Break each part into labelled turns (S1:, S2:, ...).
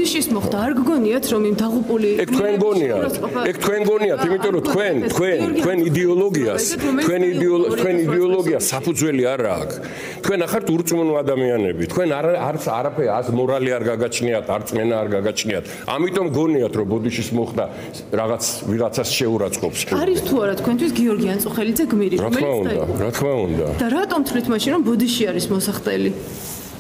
S1: ბოდიშის მოხდა არ გგონიათ რომ იმ დაღუპული
S2: ეგ თქვენ გონიათ იმიტომ რომ თქვენ იდეოლოგიას საფუძველი არ აქვს თქვენ ახართ ურწმუნო ადამიანები თქვენ არაფერ მორალი არ გაგაჩნიათ არც მენა არ გაგაჩნიათ ამიტომ გონიათ რომ ბოდიშის მოხდა ვიღაცას შეურაცხყოფს
S1: არის თუ არა თქვენთვის გიორგი ანწუხელიძე გმირი
S2: რა თქმა უნდა
S1: და რატომ თვლით მაშინ რომ ბოდიში არის მოსახდელი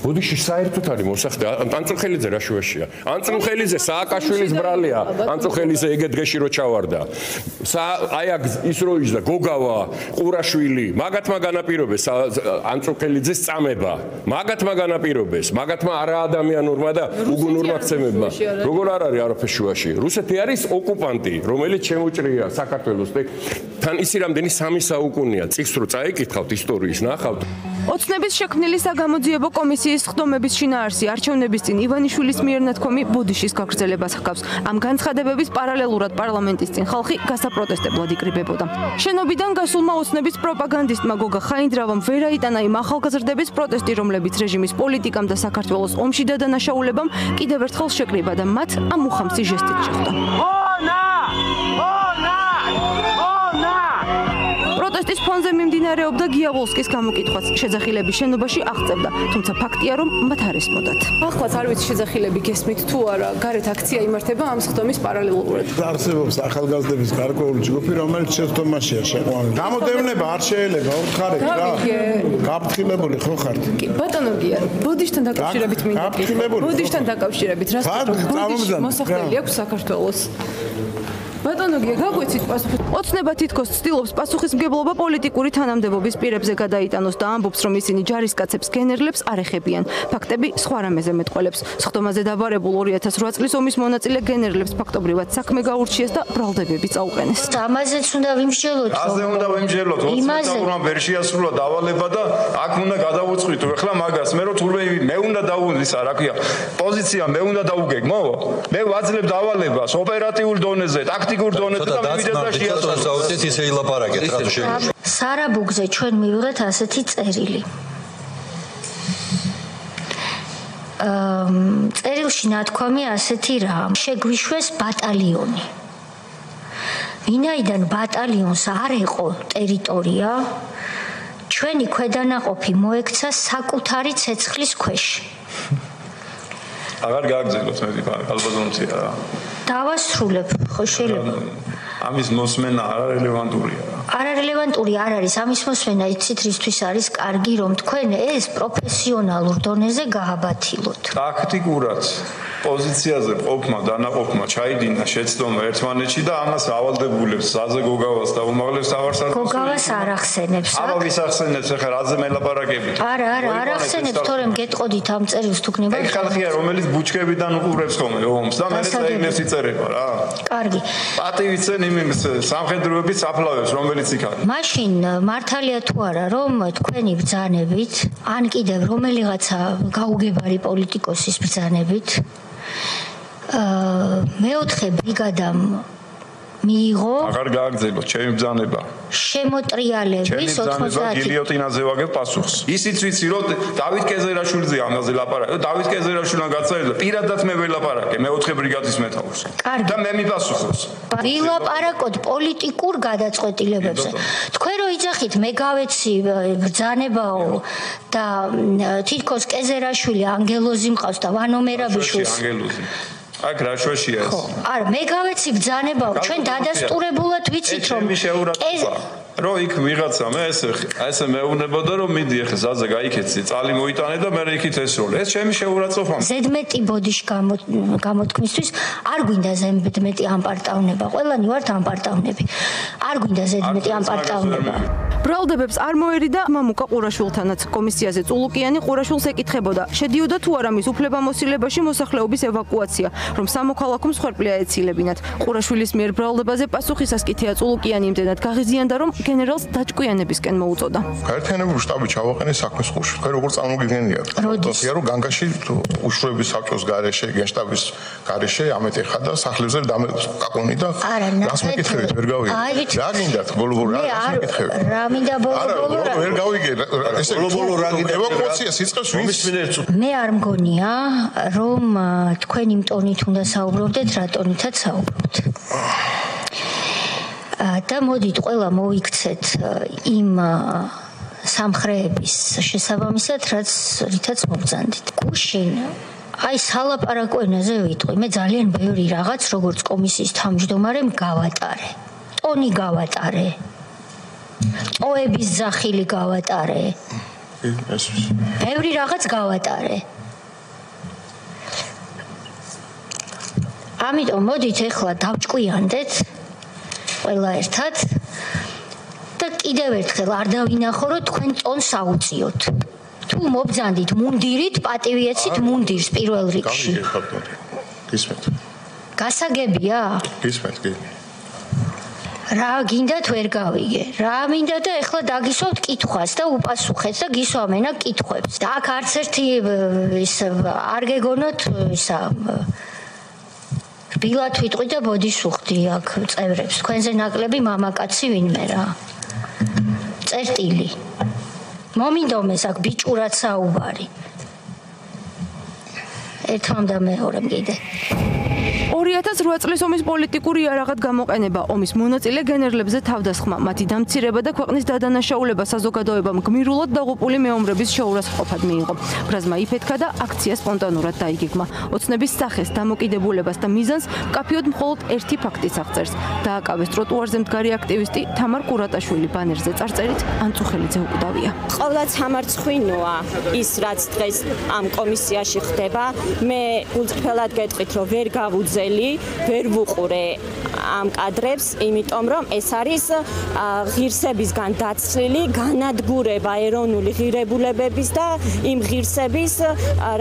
S2: ბოდიში საერთოდ არის მოსახდელი ანწუხელიძე რა შუაშია ანწუხელიძე სააკაშვილის ბრალია ანწუხელიძე ეგეთ დღეში რო ჩავარდა აი აქ ის რო იჯდა გოგავა ყურაშვილი მაგათმა განაპირობეს ანწუხელიძეს წამება მაგათმა განაპირობეს მაგათმა არა ადამიანურმა და უგუნურმა ქცემებმა როგორ არ არის არაფერ შუაში რუსეთი არის ოკუპანტი რომელიც შემოჭრია საქართველოს თან ისი რამდენი 3 საუკუნეა წიგს რო წაიკითხავთ ისტორიის ნახავთ
S1: ოცნების შექმნილი საგამოძიებო კომისიის ხდომების შინაარსი არჩევნების წინ ივანიშვილის მიერ ნათქვამი ბოდიშის გაგრძელებას ჰგავს. ამ განცხადებების პარალელურად პარლამენტის წინ ხალხი გასაპროტესტებლად იკრიბებოდა. შენობიდან გასულმა ოცნების პროპაგანდისტმა გოგა ხაინდრავამ ვერ აიტანა იმ ახალგაზრდების პროტესტი, რომლებიც რეჟიმის პოლიტიკამ და საქართველოს ომში დადანაშაულებამ კიდევ ერთხელ შეკრიბა და მათ ამ უხამსი ჟესტით შეხვდა. პროტესტის ფონზე მიმდინარეობდა გიავალსკის გამოკითხვაც შეძახილების შენობაში აღწევდა, თუმცა ფაქტია რომ მათ არ ესმოდათ. ახლაც არ ვიცი შეძახილები გესმით თუ არა, გარეთ აქცია იმართება ამ სხდომის პარალელურად.
S3: არსებობს ახალგაზრდების გარკვეული ჯგუფი, რომელიც შეცდომაშია შეყვანილი. გამოდევნება არ შეიძლება უთხარით რა. გაფრთხილებული ხო ხართ?
S1: კი, ბატონო გია, ბოდიშთან დაკავშირებით მინდა. ბოდიშთან დაკავშირებით რა ბოდიში მოსახლეები აქვს საქართველოს. ბატონო გია, გაგვეცით პასუხი. ოცნება თითქოს ცდილობს პასუხისმგებლობა პოლიტიკური თანამდებობის პირებზე გადაიტანოს და ამბობს, რომ ისინი ჯარისკაცებს გენერლებს არ ეხებიან. ფაქტები სხვა რამეზე მეტყველებს. სხდომაზე დაბარებულ 2008 წლის ომის მონაწილე გენერლებს ფაქტობრივად საქმე გაურჩიეს და ბრალდებები წაუყენეს.
S4: ამაზეც უნდა ვიმსჯელოთ.
S5: აზე უნდა ვიმსჯელოთ. 20 დავრა ვერ შეასრულა დავალება და აქ უნდა გადავუწყვიტო. ეხლა მაგას მე რო თურმე მე უნდა დავუზისა, რა ქვია, პოზიცია მე უნდა დავუგეგმო. მე ვაძლებ დავალებას ოპერატიულ დონეზე, ტაქტიკურ დონეზე და მივიდეთ და
S6: შეასრულოთ ისე ილაპარაკეთ რა თუ შეიძლება.
S4: სარაბუგზე ჩვენ მივიღეთ ასეთი წერილი. წერილში ნათქვამი ასეთი რა, შეგვიშვეს ბატალიონი. ვინაიდან ბატალიონს არ ეყო ტერიტორია, ჩვენი ქვედანაყოფი მოექცა საკუთარი ცეცხლის ქვეშ.
S5: აღარ გააგზავნოთ მე ალბაზონცია რა.
S4: დავასრულებ, ხო შეიძლება.
S5: ამის მოსმენა არარელევანტურია.
S4: არარელევანტური არ არის, ამის მოსმენა იცით რისთვის არის კარგი, რომ თქვენ ეს პროფესიონალურ დონეზე გააბათილოთ.
S5: ტაქტიკურად პოზიციაზე ყოფმა დანაყოფმა ჩაიდინა შეცდომა ერთმანეთში და ამას ავალდებულებს ზაზე გოგავას და უმაღლეს თავარსარდალს.
S4: გოგავას არ ახსენებს.
S5: აბა ვის ახსენებს ახლა რაზე მელაპარაკებით?
S4: არა, არ ახსენებს, თორემ გეტყოდით ამ წერილს თუ გნებავთ.
S5: ეგ ხალხია, რომელიც ბუჩქებიდან უყურებს ხოლმე ომს და მე წაიგნებს იწერება რა.
S4: კარგი.
S5: პატივიცენ იმ სამხედროების საფლავებს, რომელიც იქ არის.
S4: მაშინ მართალია თუ არა, რომ თქვენი ბრძანებით, ან კიდევ რომელიღაცა გაუგებარი პოლიტიკოსის ბრძანებით მეოთხე ბრიგადამ მიიღო
S5: აღარ გააგრძელოთ ჩემი ბრძანება
S4: შემოტრიალების 90
S5: გილიოტინაზე ვაგებ პასუხს ისიც ვიცი რომ დავით კეზერაშვილზე ამაზე ლაპარაკე დავით კეზერაშვილთან გაწევრდა პირადად მე ველაპარაკე მეოთხე ბრიგადის მეთაურს და მე მიპასუხოს
S4: ვილაპარაკოთ პოლიტიკურ გადაწყვეტილებებზე თქვენ რო იძახით მე გავეცი ბრძანებაო და თითქოს კეზერაშვილი ანგელოზი მყავს და ვანო მერაბიშვილს
S5: აქ რა შოშია ეს?
S4: არა, მე გავეცი ბრძანებაო, ჩვენ დადასტურებულად ვიცით რომ
S5: რო იქ ვიღაცა მე ესე მეუბნებოდა რომ მიდი ახლა ზაზე გაიქეცი, წალი მოიტანე და მე იქით ესროლე. ეს ჩემი შეურაცხყოფა.
S4: ზედმეტი ბოდიში გამოთქმისთვის არ გვინდა ზედმეტი ამპარტავნება. ყველანი ვართ ამპარტავნები. არ გვინდა ზედმეტი ამპარტავნება.
S1: ბრალდებებს არ მოერიდა მამუკა ყურაშვილთანაც კომისიაზე წულუკიანი ყურაშვილს ეკითხებოდა შედიოდა თუ არა მის უფლებამოსილებაში მოსახლეობის ევაკუაცია რომ სამოქალაქო მსხვერპლი აეცილებინათ ყურაშვილის მიერ ბრალდებაზე პასუხისას კითხია წულუკიანი იმდენად გაღიზიანდა რომ გენერალს დაჭკვიანებისკენ მოუწოდა
S3: გაერთიანებული შტაბი ჩავაყენე საქმის ხუში თქვენ როგორ წარმოგიდგენიათ როდესაც რომ განგაში უშუალობის საბჭოს გარეშე გენშტაბის გარეშე ამეთ ეხა და სახლებზე დამეკაკონი და რას მეკითხებით ვერ გავიგე რა გინდათ ბოლო რა მეკითხებით
S4: მინდა ბოლო
S3: ვერ გავიგე ესე
S6: ბოლო რა გინდა
S3: ევაკუაცია სიწყეს ვის
S4: მე არ მგონია რომ თქვენ იმ ტონით უნდა საუბრობდეთ რა თონითაც საუბრობთ და მოდით ყველა მოიქცეთ იმ სამხრეების შესაბამისად რითაც მობრძანდით გუშინ აი სალაპარაკო ენაზე ვიტყვი მე ძალიან ბევრი რაღაც როგორც კომისიის თავმჯდომარემ გავატარე ტონი გავატარე ტოების ზახილი გავატარე ბევრი რაღაც გავატარე ამიტომ მოდით ახლა დავჭკვიანდეთ ყველა ერთად და კიდევ ერთხელ არ დავინახო რომ თქვენ ტონს აუწიოთ თუ მობძანდით მუნდირით პატივიაცით მუნდირს პირველ რიგში
S3: გისმენთ
S4: გასაგებია
S3: გისმენთ კი
S4: რა გინდათ ვერ გავიგე რა მინდა და ეხლა დაგისვამთ კითხვას და უპასუხეთ და გისვამენა კითხვებს და აქ არც ერთი ის არ გეგონოთ ისა რბილად ვიტყვი და ბოდიშს უხდი აქ წევრებს თქვენზე ნაკლები მამაკაცი ვინმე რა წერტილი მომინდომეს აქ ბიჭურად საუბარი ერთმა და მეორემ კიდე
S1: 2008 წლის ომის პოლიტიკური იარაღად გამოყენება, ომის მონაწილე გენერლებზე თავდასხმა, მათი დამცირება და ქვეყნის დადანაშაულება საზოგადოებამ გმირულად დაღუპული მეომრების შეურაცხყოფად მიიღო. ბრაზმა იფეთქა და აქცია სპონტანურად დაიგეგმა. ოცნების სახეს, დამოკიდებულებას და მიზანს მკაფიოდ მხოლოდ ერთი ფაქტიც აღწერს. დააკავეს ტროტუარზე მდგარი აქტივისტი თამარ კურატაშვილი ბანერზე წარწერით ანწუხელიძე უკვდავია.
S7: ყოველად სამარცხვინოა ის რაც დღეს ამ კომისიაში ხდება. მე გულწრფელად გეტყვით რომ ვერ გავუძელი, ვერ ვუყურე ამ კადრებს, იმიტომ რომ ეს არის ღირსებისგან დაცლილი განადგურება ეროვნული ღირებულებების და იმ ღირსების,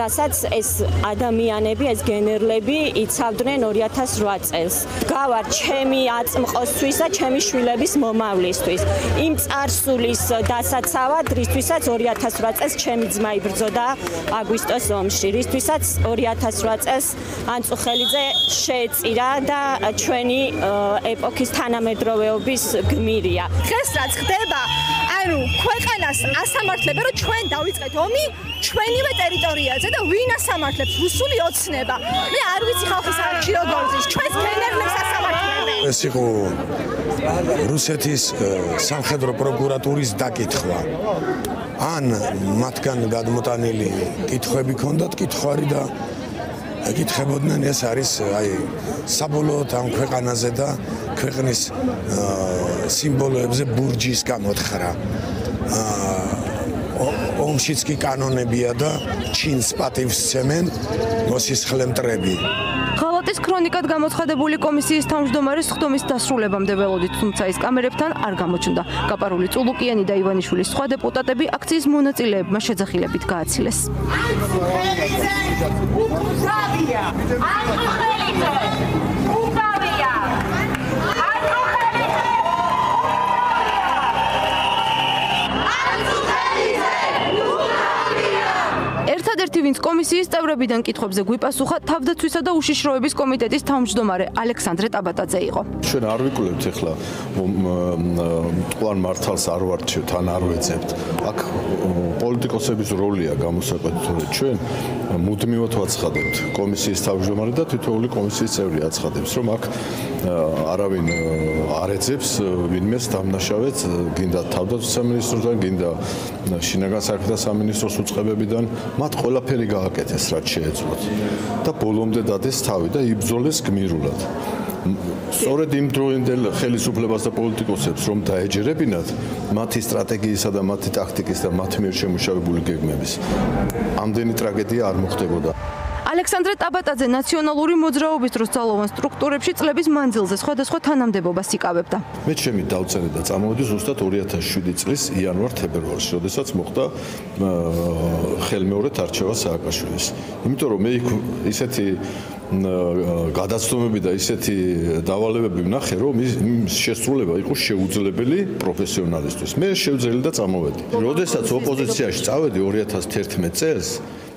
S7: რასაც ეს ადამიანები, ეს გენერლები იცავდნენ 2008 წელს. გავარ ჩემი აწმყოსთვის და ჩემი შვილების მომავლისთვის. იმ წარსულის დასაცავად, რისთვისაც 2008 წელს ჩემი ძმა იბრძოდა აგვისტოს ომში, რისთვისაც 2008 წელს ანწუხელიძე შეეწირა და ჩვენი ეპოქის თანამედროვეობის გმირია.
S8: დღეს რაც ხდება, ანუ ქვეყანას ასამართლება, რომ ჩვენ დავიწყეთ ომი ჩვენივე ტერიტორიაზე და ვინ ასამართლებს რუსული ოცნება. მე არ ვიცი ხალხის არჩი როგორ ზის, ჩვენს გენერლებს ასამართლებენ.
S9: ეს იყო რუსეთის სამხედრო პროკურატურის დაკითხვა. ან მათგან გადმოტანილი კითხვები ქონდათ კითხვარი და ეკითხებოდნენ ეს არის აი საბოლოოდ ამ ქვეყანაზე და ქვეყნის სიმბოლოებზე ბურჯის გამოთხრა. ომშიც კი კანონებია და ჩინს პატივს სცემენ მოსისხლე მტრები.
S1: ღალატის ქრონიკად გამოცხადებული კომისიის თავმჯდომარის ხდომის დასრულებამდე ველოდით, თუმცა ის კამერებთან არ გამოჩნდა. კაპარული წულუკიანი და ივანიშვილის სხვა დეპუტატები აქციის მონაწილეებმა შეძახილებით გააცილეს. ერთადერთი ვინც კომისიის წევრებიდან კითხვებზე გვიპასუხა, თავდაცვისა და უშიშროების კომიტეტის თავმჯდომარე ალექსანდრე ტაბატაძე იყო.
S10: ჩვენ არ ვიკვლევთ ახლა მტკვარ მართალს არ ვარჩევთ, ან არ ვეძებთ. აქ პოლიტიკოსების როლია გამოსაკვეთით, რომ ჩვენ მუდმივად ვაცხადებთ კომისიის თავმჯდომარე და თითოეული კომისიის წევრი აცხადებს, რომ აქ არავინ არ ეძებს ვინმეს დამნაშავეც, გინდა თავდაცვის სამინისტროსთან, გინდა შინაგან საქმეთა სამინისტროს უწყებებიდან, მათ ყველაფერი გააკეთეს, რაც შეეძლოთ და ბოლომდე დადეს თავი და იბრძოლეს გმირულად. სწორედ იმ დროინდელ ხელისუფლებას და პოლიტიკოსებს რომ დაეჯერებინათ მათი სტრატეგიისა და მათი ტაქტიკის და მათ მიერ შემუშავებული გეგმების, ამდენი ტრაგედია არ მოხდებოდა.
S1: ალექსანდრე ტაბატაძე ნაციონალური მოძრაობის დროს ძალოვან სტრუქტურებში წლების მანძილზე სხვადასხვა თანამდებობას იკავებდა.
S10: მე ჩემი დავწერე და წამოვედი ზუსტად 2007 წლის იანვარ-თებერვალში, როდესაც მოხდა ხელმეორედ არჩევა სააკაშვილის. იმიტომ რომ მე ისეთი გადაცდომები და ისეთი დავალებები ვნახე, რომ ის შესრულება იყო შეუძლებელი პროფესიონალისტვის. მე შევძელი და წამოვედი. როდესაც ოპოზიციაში წავედი 2011 წელს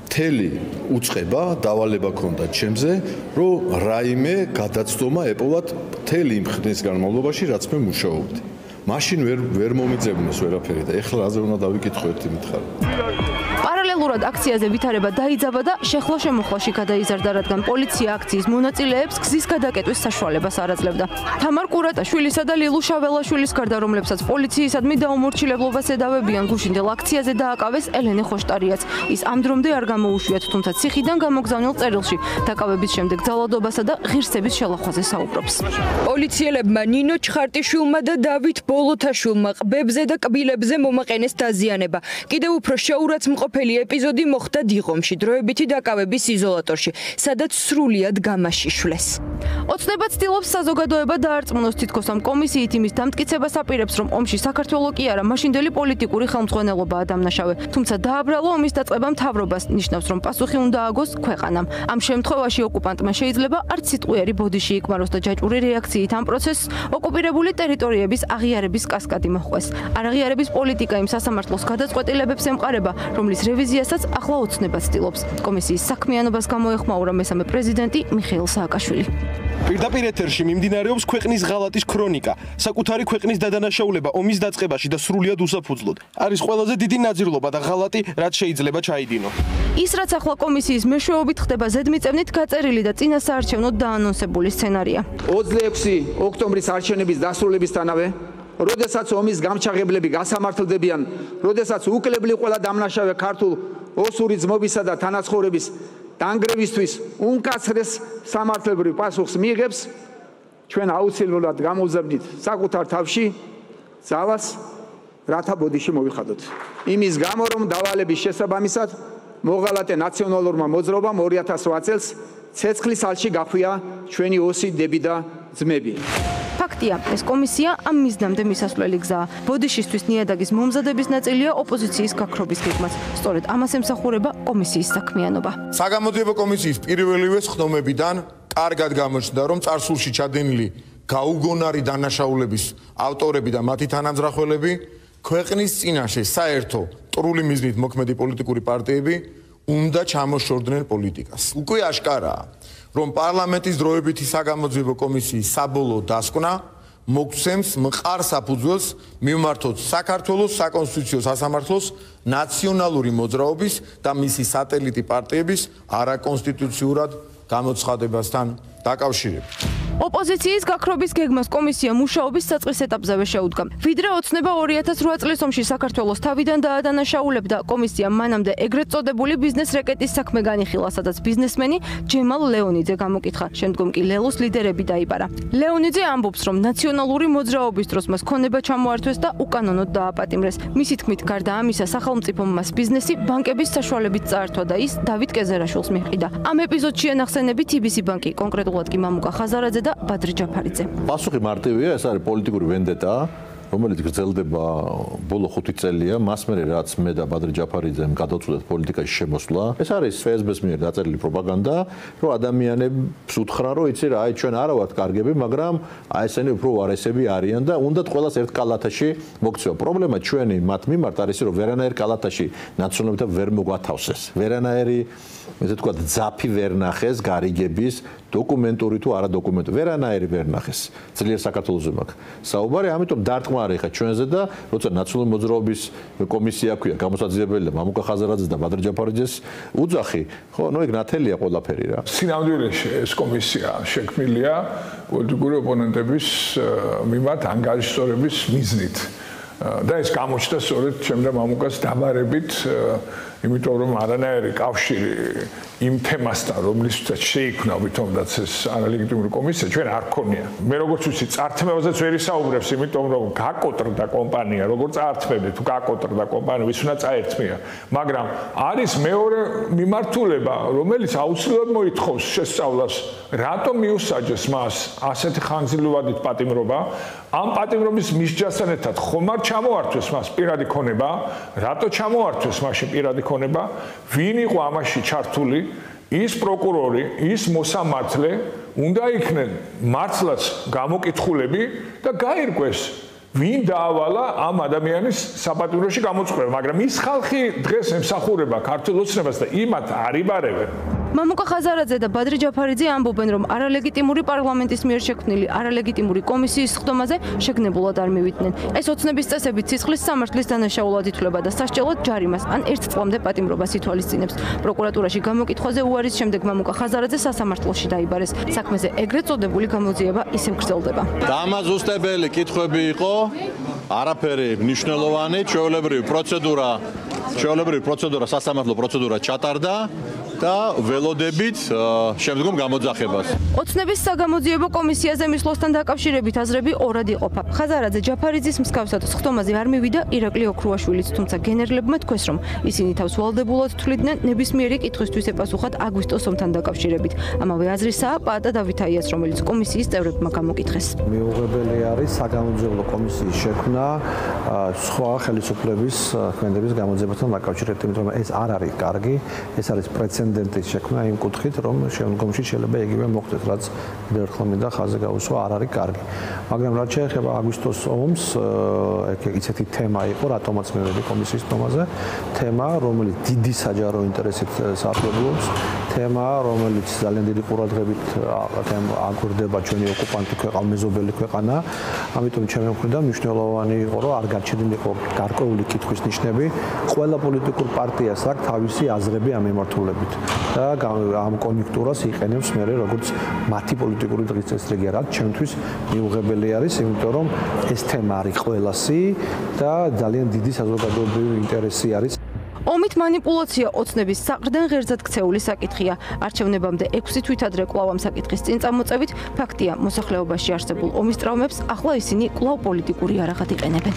S10: მთელი უწყება დავალება ქონდა ჩემზე, რომ რაიმე გადაცდომა ეპოვათ მთელი იმ ხნის განმავლობაში, რაც მე მუშაობდი. მაშინ ვერ მომიძებნეს ვერაფერი და ეხლა რაზე უნდა დავიკითხო ერთი მითხარი.
S1: პარალელურად აქციაზე ვითარება დაიძაბა და შეხლა შემოხლაში გადაიზარდა, რადგან პოლიცია აქციის მონაწილეებს გზის გადაკეტვის საშუალებას არ აძლევდა. თამარ კურატაშვილისა და ლილუ შაველაშვილის გარდა, რომლებსაც პოლიციისადმი დაუმორჩილებლობას ედავებიან, გუშინდელ აქციაზე დააკავეს ელენე ხოშტარიაც. ის ამ დრომდე არ გამოუშვიათ, თუმცა ციხიდან გამოგზავნილ წერილში დაკავების შემდეგ ძალადობასა და ღირსების შელახვაზე საუბრობს.
S11: პოლიციელებმა ნინო ჩხარტიშვილმა და დავით ბოლოთაშვილმა ყბებზე და კბილებზე მომაყენეს დაზიანება. კიდევ უფრო შეურაც მყოფელი ეპიზოდი მოხდა დიღომში, დროებითი დაკავების იზოლატორში, სადაც სრულიად გამაშიშვლეს. ოცნება ცდილობს საზოგადოება დაარწმუნოს, თითქოს ამ კომისიით იმის დამტკიცებას აპირებს, რომ ომში საქართველო კი არა, მაშინდელი პოლიტიკური ხელმძღვანელობაა დამნაშავე. თუმცა დააბრალო ომის დაწყება მთავრობას, ნიშნავს, რომ პასუხი უნდა ააგოს ქვეყანამ. ამ შემთხვევაში ოკუპანტმა შეიძლება არც სიტყვიერი ბოდიში იკმაროს და ჯაჭვური რეაქციით ამ პროცესს ოკუპირებული ტერიტორიების აღიარების კასკადი მოჰყვეს. არაღიარების პოლიტიკა იმ სასამართლოს გადაწყვეტილებებს ემყარება, რომლის რევიზიასაც ახლა ოცნება ცდილობს. კომისიის საქმიანობას გამოეხმაურა მესამე პრეზიდენტი მიხეილ სააკაშვილი.
S12: პირდაპირ ეთერში მიმდინარეობს ქვეყნის ღალატის ქრონიკა. საკუთარი ქვეყნის დადანაშაულება ომის დაწყებაში და სრულიად უსაფუძვლოდ არის ყველაზე დიდი ნაძირლობა და ღალატი, რაც შეიძლება ჩაიდინო.
S1: ის რაც ახლა კომისიის მეშვეობით ხდება ზედმიწევნით გაწერილი და წინა საარჩევნოდ დაანონსებული სცენარია.
S13: 26 ოქტომბრის არჩევნების დასრულებისთანავე, როდესაც ომის გამჩაღებლები გასამართლდებიან, როდესაც უკლებლი ყველა დამნაშავე ქართულ ოსური ძმობისა და თანაცხოვრების დანგრევისთვის უმკაცრეს სამართლებრივ პასუხს მიიღებს, ჩვენ აუცილებლად გამოვზავნით საკუთარ თავში ძალას, რათა ბოდიში მოვიხადოთ. იმის გამო, რომ დავალების შესაბამისად მოღალატე ნაციონალურმა მოძრაობამ 2008 წელს ცეცხლის ალში გახვია ჩვენი ოსი დები და ძმები.
S1: ფაქტია, ეს კომისია ამ მიზნამდე მისასვლელი გზაა. ბოდიშისთვის ნიადაგის მომზადების ნაწილია ოპოზიციის გაქრობის გეგმაც. სწორედ ამას ემსახურება კომისიის საქმიანობა.
S3: საგამოძიებო კომისიის პირველივე ხდომებიდან კარგად გამოჩნდა, რომ წარსულში ჩადენილი გაუგონარი დანაშაულების ავტორები და მათი თანამძრახველები ქვეყნის წინაშე საერთო ტრული მიზნით მოქმედი პოლიტიკური პარტიები უნდა ჩამოშორდნენ პოლიტიკას. უკვე აშკარაა, რომ პარლამენტის დროებითი საგამოძიებო კომისიის საბოლოო დასკვნა მოგცემს მყარ საფუძველს მიმართოთ საქართველოს საკონსტიტუციო სასამართლოს ნაციონალური მოძრაობის და მისი სატელიტი პარტიების არაკონსტიტუციურად გამოცხადებასთან დაკავშირებით.
S1: ოპოზიციის გაქრობის გეგმას კომისია მუშაობის საწყის ეტაპზევე შეუდგა. ვიდრე ოცნება 2008 წლის ომში საქართველოს თავიდან დაადანაშაულებდა, კომისიამ მანამდე ეგრეთ წოდებული ბიზნეს რეკეტის საქმე განიხილა, სადაც ბიზნესმენი ჯემალ ლეონიძე გამოკითხა. შემდგომ კი ლელოს ლიდერები დაიბარა. ლეონიძე ამბობს, რომ ნაციონალური მოძრაობის დროს მას ქონება ჩამოართვეს და უკანონოდ დააპატიმრეს. მისი თქმით, გარდა ამისა, სახელმწიფომ მას ბიზნესი ბანკების საშუალებით წაართვა და ის დავით კეზერაშვილს მიჰყიდა. ამ ეპიზოდში ენახსენები TBC ბანკი, კონკრეტულად კი მამუკა ხაზარაძე და ბადრი ჯაფარიძე.
S10: პასუხი მარტივია, ეს არის პოლიტიკური ვენდეტა, რომელიც გრძელდება ბოლო 5 წელია, მას მერე რაც მე და ბადრი ჯაფარიძემ გადავწყვეტეთ პოლიტიკაში შემოსვლა. ეს არის FSB-ს მიერ დაწერილი პროპაგანდა, რომ ადამიანებს უთხრა, რომ იცი რა, აი ჩვენ არა ვართ კარგები, მაგრამ აი ესენი უფრო უარესები არიან და უნდათ ყველას ერთ კალათაში მოგცევა. პრობლემა ჩვენი მათ მიმართ არის, რომ ვერანაირ კალათაში ნაციონალებთან ვერ მოგვათავსეს. ვერანაირი ესე თქვა ძაფი ვერ ნახეს გარიგების დოკუმენტური თუ არა დოკუმენტური ვერანაირი ვერ ნახეს. ძლიერ საქართველოსზე მაქვს საუბარი, ამიტომ დარტყმა ხა ჩვენზე და როცა ნაციონალური მოძრაობის კომისია ქვია, გამოსაძიებელი და მამუკა ხაზარაძეს და ბადრი ჯაფარიძეს უძახი, ხო, ნუ იქ ნათელია ყველაფერი რა.
S14: სინამდვილეში ეს კომისია შექმნილია პოლიტიკური ოპონენტების მიმართ ანგარიშსწორების მიზნით. და ეს გამოჩნდა სწორედ ჩემ და მამუკას დაბარებით, იმიტომ რომ არანაირი კავშირი იმ თემასთან, რომლისთვისაც შეიქმნა ვითომაც ეს ანალიტიკური კომისია, ჩვენ არ ქონია. მე როგორც ვიცი, წართმევაზეც ვერ ისაუბრებს, იმიტომ რომ გაკოტრდა კომპანია, როგორც წართმევდი თუ გაკოტრდა კომპანია, ვის უნდა წაერთმია. მაგრამ არის მეორე მიმართულება, რომელიც აუცილებლად მოითხოვს შესწავლას, რატომ მიუსაჯეს მას ასეთი ხანგრძლივად პატიმრობა, ამ პატიმრობის მისჯასთან ერთად ხომ არ ჩამოართვეს მას პირადი ქონება, რატო ჩამოართვეს მაშინ პირადი ქონება, ვინ იყო ამაში ჩართული, ის პროკურორი, ის მოსამართლე უნდა იქნენ მართლაც გამოკითხულები და გაირკვეს, ვინ დაავალა ამ ადამიანის საპატიმროში გამოწყობა, მაგრამ ის ხალხი დღეს ემსახურება ქართულ ოცნებას და იმათ არ იბარებენ.
S1: მამუკა ხაზარაძე და ბადრი ჯაფარიძე ამბობენ, რომ არალეგიტიმური პარლამენტის მიერ შექმნილი არალეგიტიმური კომისიის ხდომაზე შეგნებულად არ მივიდნენ. ეს ოცნების წესები ცისხლის სამართლის დანაშაულად ითვლება და სასჯელად ჯარიმას ან 1 წლამდე პატიმრობას ითვალისწინებს. პროკურატურაში გამოკითხვაზე უარის შემდეგ მამუკა ხაზარაძე სასამართლოში დაიბარეს. საქმეზე ეგრეთ წოდებული გამოძიება ისევ გრძელდება.
S10: დამაზუსტებელი კითხვები იყო, არაფერი მნიშვნელოვანი, ჩვეულებრივი პროცედურა, სასამართლო პროცედურა ჩატარდა და ველოდებით შემდგომ გამოძახებას.
S1: ოცნების საგამოძიებო კომისიაზე მისვლასთან დაკავშირებით აზრები ორად იყოფა. ხაზარაძე ჯაფარიძის მსგავსად სხდომაზე არ მივიდა ირაკლი ოქრუაშვილიც, თუმცა გენერლებმა თქვეს, რომ ისინი თავს ვალდებულად თვლიდნენ ნებისმიერი კითხვისთვის ეპასუხათ აგვისტოს ომთან დაკავშირებით. ამავე აზრისაა პაატა დავითაიას, რომელიც კომისიის წევრებმა გამოკითხეს.
S15: მიუღებელი არის საგამოძიებო კომისიის შექმნა სხვა ხელისუფლების ქმედების გამოძიებასთან დაკავშირებით, იმიტომ რომ ეს არ არის კარგი, ეს არის პრეცედენტის შექმნა იმ კუთხით, რომ შემდგომში შეიძლება იგივე მოხდეს, რაც კიდევ ერთხელ მინდა ხაზზე გავუსვა, არ არის კარგი. მაგრამ რაც შეეხება აგვისტოს ომს, ისეთი თემა იყო, რატომაც მივედი კომისიის თემაზე, თემა, რომელიც დიდი საჯარო ინტერესით სარგებლობს, თემა, რომელიც ძალიან დიდი ყურადღებით აგვირდება ჩვენი ოკუპანტი ქვეყანა, მეზობელი ქვეყანა, ამიტომ ჩემი მხრიდან მნიშვნელოვანი იყო, რომ არ გარჩენილიყო გარკვეული კითხვის ნიშნები, ყველა პოლიტიკურ პარტიას აქვს თავისი აზრები ამ მიმართულებით და ამ კონjunქტურას იყენებს მე როგორც მათი პოლიტიკური დღის წესრიგი, რაც ჩემთვის მიუღებელი არის, იმიტომ რომ ეს თემა არის ყველასი და ძალიან დიდი საზოგადოებრივი ინტერესი არის.
S1: ომით манипуляცია ოცნების საყრდენ ღერძად ქცეული საკითხია. არჩევნებამდე 6 თვით ადრე კვლავ ამ საკითხის წინ წამოწევით, ფაქტია, მოსახლეობაში არსებულ ომის ტრავმებს ახლა ისინი კვლავ პოლიტიკური არაღად იყენებენ.